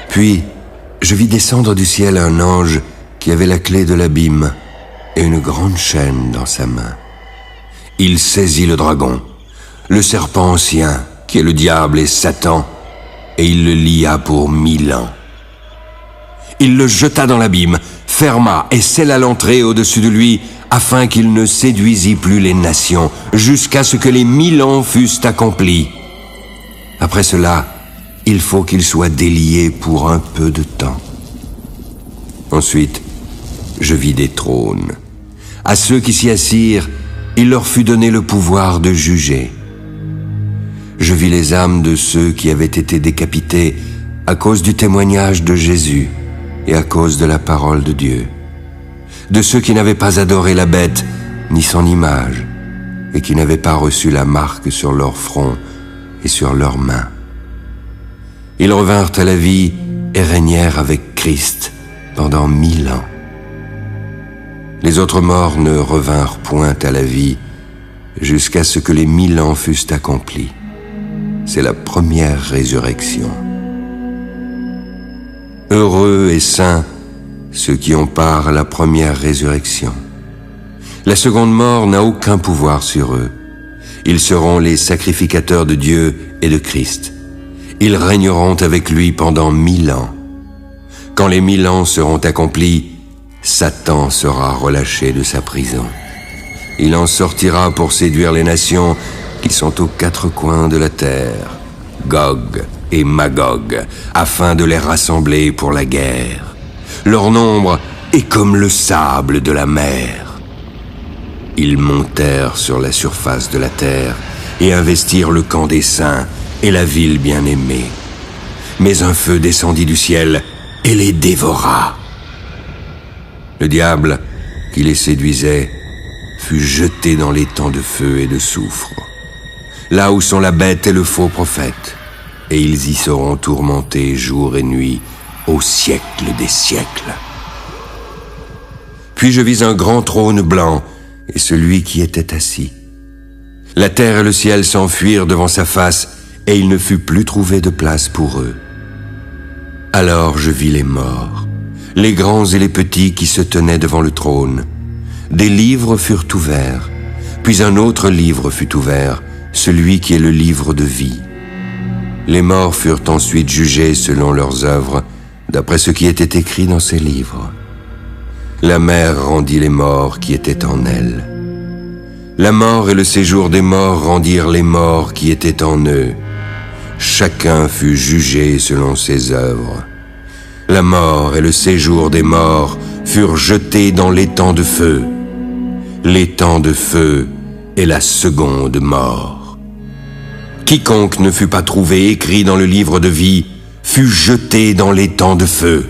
Puis, je vis descendre du ciel un ange qui avait la clé de l'abîme et une grande chaîne dans sa main. Il saisit le dragon, le serpent ancien, qui est le diable et Satan, et il le lia pour 1000 ans. Il le jeta dans l'abîme, ferma et scella l'entrée au-dessus de lui, afin qu'il ne séduisît plus les nations, jusqu'à ce que les 1000 ans fussent accomplis. Après cela, il faut qu'il soit délié pour un peu de temps. Ensuite, je vis des trônes. À ceux qui s'y assirent, il leur fut donné le pouvoir de juger. Je vis les âmes de ceux qui avaient été décapités à cause du témoignage de Jésus et à cause de la parole de Dieu, de ceux qui n'avaient pas adoré la bête ni son image et qui n'avaient pas reçu la marque sur leur front et sur leurs mains. Ils revinrent à la vie et régnèrent avec Christ pendant 1000 ans. Les autres morts ne revinrent point à la vie jusqu'à ce que les 1000 ans fussent accomplis. C'est la première résurrection. Heureux et saints ceux qui ont part à la première résurrection. La seconde mort n'a aucun pouvoir sur eux. Ils seront les sacrificateurs de Dieu et de Christ. Ils régneront avec lui pendant 1000 ans. Quand les 1000 ans seront accomplis, Satan sera relâché de sa prison. Il en sortira pour séduire les nations qui sont aux 4 coins de la terre, Gog et Magog, afin de les rassembler pour la guerre. Leur nombre est comme le sable de la mer. Ils montèrent sur la surface de la terre et investirent le camp des saints et la ville bien-aimée. Mais un feu descendit du ciel et les dévora. Le diable, qui les séduisait, fut jeté dans l'étang de feu et de soufre, là où sont la bête et le faux prophète, et ils y seront tourmentés jour et nuit au siècle des siècles. Puis je vis un grand trône blanc et celui qui était assis. La terre et le ciel s'enfuirent devant sa face, et il ne fut plus trouvé de place pour eux. Alors je vis les morts, les grands et les petits qui se tenaient devant le trône. Des livres furent ouverts, puis un autre livre fut ouvert, celui qui est le livre de vie. Les morts furent ensuite jugés selon leurs œuvres, d'après ce qui était écrit dans ces livres. La mer rendit les morts qui étaient en elle. La mort et le séjour des morts rendirent les morts qui étaient en eux. Chacun fut jugé selon ses œuvres. La mort et le séjour des morts furent jetés dans l'étang de feu. L'étang de feu est la seconde mort. Quiconque ne fut pas trouvé écrit dans le livre de vie fut jeté dans l'étang de feu.